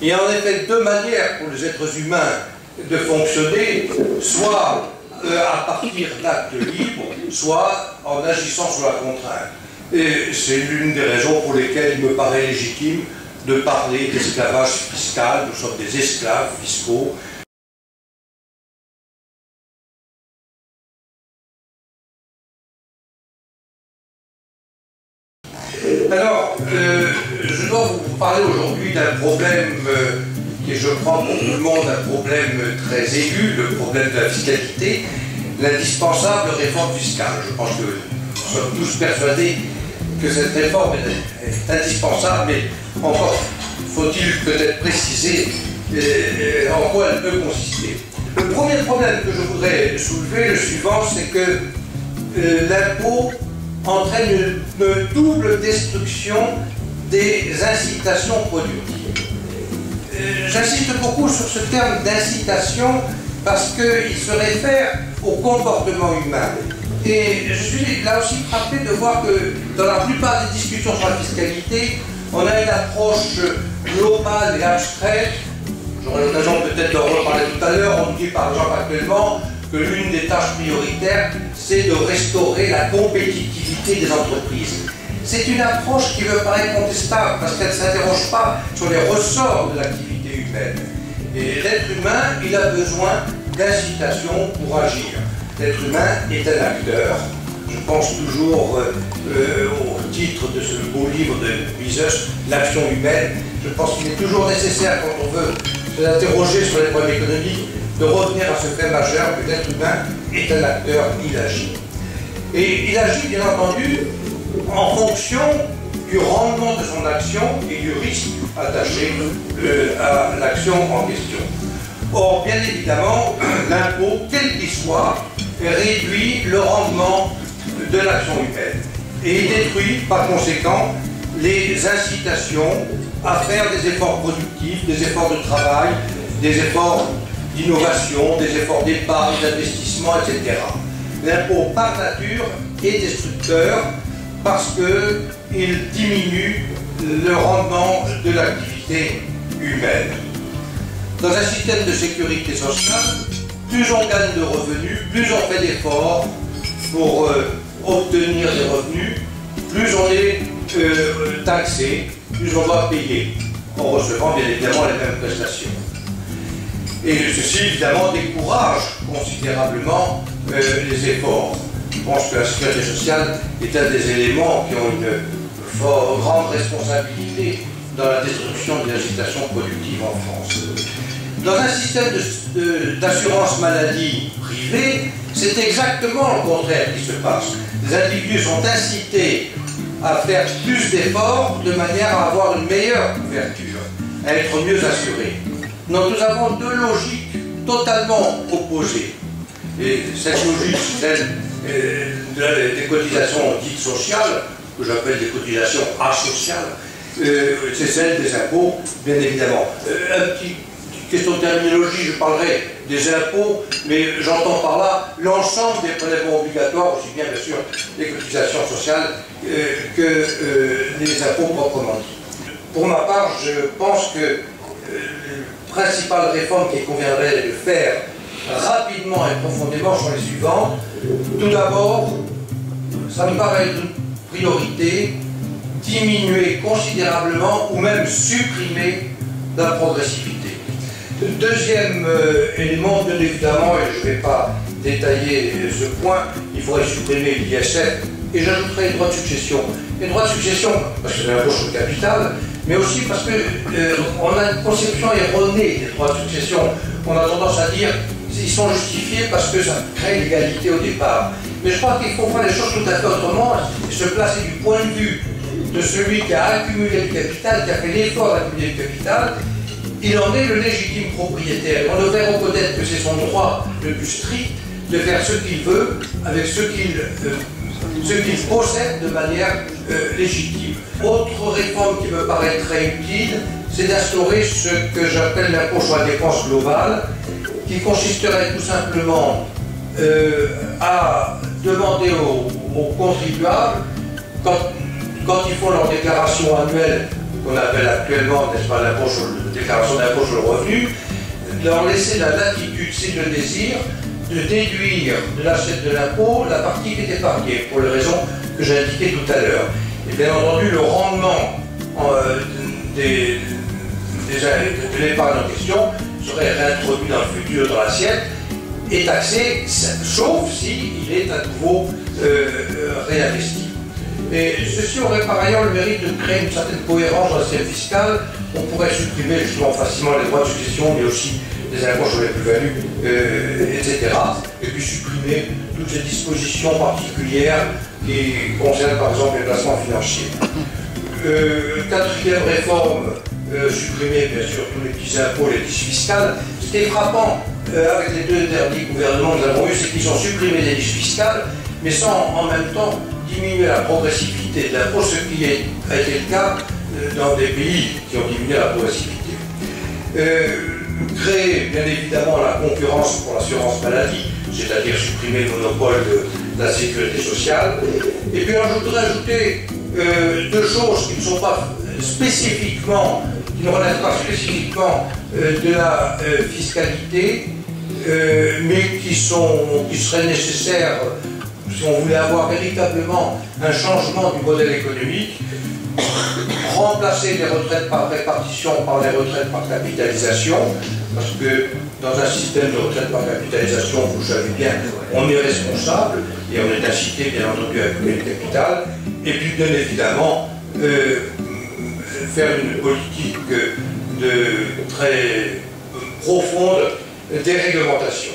Il y a en effet deux manières pour les êtres humains de fonctionner, soit à partir d'actes libres, soit en agissant sous la contrainte. Et c'est l'une des raisons pour lesquelles il me paraît légitime de parler d'esclavage fiscal. Nous sommes des esclaves fiscaux. Alors, je dois vous parler aujourd'hui d'un problème qui est, je crois, pour tout le monde un problème très aigu, le problème de la fiscalité, l'indispensable réforme fiscale. Je pense que nous sommes tous persuadés que cette réforme est indispensable, mais encore faut-il peut-être préciser en quoi elle peut consister. Le premier problème que je voudrais soulever, le suivant, c'est que l'impôt entraîne une double destruction des incitations productives. J'insiste beaucoup sur ce terme d'incitation parce qu'il se réfère au comportement humain. Et je suis là aussi frappé de voir que dans la plupart des discussions sur la fiscalité, on a une approche globale et abstraite. J'aurai l'occasion peut-être d'en reparler tout à l'heure. On nous dit par exemple actuellement que l'une des tâches prioritaires, c'est de restaurer la compétitivité des entreprises. C'est une approche qui me paraît contestable parce qu'elle ne s'interroge pas sur les ressorts de l'activité humaine. Et l'être humain, il a besoin d'incitation pour agir. L'être humain est un acteur. Je pense toujours au titre de ce beau livre de Mises, L'action humaine. Je pense qu'il est toujours nécessaire, quand on veut s'interroger sur les problèmes économiques, de revenir à ce fait majeur que l'être humain est un acteur, il agit. Et il agit, bien entendu, en fonction du rendement de son action et du risque attaché à l'action en question. Or, bien évidemment, l'impôt, quel qu'il soit, réduit le rendement de l'action humaine et il détruit par conséquent les incitations à faire des efforts productifs, des efforts de travail, des efforts d'innovation, des efforts d'épargne, d'investissement, etc. L'impôt par nature est destructeur parce qu'il diminue le rendement de l'activité humaine. Dans un système de sécurité sociale, plus on gagne de revenus, plus on fait d'efforts pour obtenir des revenus, plus on est taxé, plus on doit payer, en recevant bien évidemment les mêmes prestations. Et ceci, évidemment, décourage considérablement les efforts. Je pense que la sécurité sociale est un des éléments qui ont une grande responsabilité dans la destruction de l'incitation productive en France. Dans un système d'assurance maladie privée, c'est exactement le contraire qui se passe. Les individus sont incités à faire plus d'efforts de manière à avoir une meilleure couverture, à être mieux assurés. Donc nous avons deux logiques totalement opposées. Et cette logique, celle des cotisations dites sociales, que j'appelle des cotisations asociales, c'est celle des impôts, bien évidemment. Question de terminologie, je parlerai des impôts, mais j'entends par là l'ensemble des prélèvements obligatoires, aussi bien sûr les cotisations sociales que les impôts proprement dit. Pour ma part, je pense que les principales réformes qu'il conviendrait de faire rapidement et profondément sont les suivantes. Tout d'abord, ça me paraît être une priorité, diminuer considérablement ou même supprimer la progressivité. Deuxième élément, bien évidemment, et je ne vais pas détailler ce point, il faudrait supprimer l'ISF et j'ajouterai les droits de succession. Les droits de succession, parce que c'est l'impôt sur le capital, mais aussi parce qu'on a une conception erronée des droits de succession. On a tendance à dire qu'ils sont justifiés parce que ça crée l'égalité au départ. Mais je crois qu'il faut faire les choses tout à fait autrement et se placer du point de vue de celui qui a accumulé le capital, qui a fait l'effort d'accumuler le capital. Il en est le légitime propriétaire. On devrait reconnaître que c'est son droit le plus strict de faire ce qu'il veut avec ce qu'il possède de manière légitime. Autre réforme qui me paraît très utile, c'est d'instaurer ce que j'appelle l'impôt sur la dépense globale, qui consisterait tout simplement à demander aux contribuables, quand ils font leur déclaration annuelle qu'on appelle actuellement, n'est-ce pas, la déclaration d'impôt sur le revenu, leur laisser la latitude, si le désir, de déduire de l'assiette de l'impôt la partie qui est épargnée, pour les raisons que j'ai indiquées tout à l'heure. Et bien entendu, le rendement de l'épargne en question serait réintroduit dans le futur dans l'assiette et taxé, sauf s'il est à nouveau réinvesti. Et ceci aurait par ailleurs le mérite de créer une certaine cohérence dans l'assiette fiscale. On pourrait supprimer justement facilement les droits de succession, mais aussi des impôts sur les plus-values, etc. Et puis supprimer toutes ces dispositions particulières qui concernent par exemple les placements financiers. Quatrième réforme, supprimer bien sûr tous les petits impôts, les niches fiscales. Ce qui est frappant avec les deux derniers gouvernements que nous avons eus, c'est qu'ils ont supprimé les niches fiscales, mais sans en même temps diminuer la progressivité de l'impôt, ce qui a été le cas dans des pays qui ont diminué la progressivité. Créer bien évidemment la concurrence pour l'assurance maladie, c'est-à-dire supprimer le monopole de la sécurité sociale. Et puis je voudrais ajouter deux choses qui ne sont pas spécifiquement, qui ne relèvent pas spécifiquement de la fiscalité, mais qui seraient nécessaires si on voulait avoir véritablement un changement du modèle économique. Remplacer les retraites par répartition par les retraites par capitalisation, parce que dans un système de retraite par capitalisation, vous le savez bien, on est responsable et on est incité bien entendu à accumuler le capital, et puis bien évidemment faire une politique de très profonde déréglementation.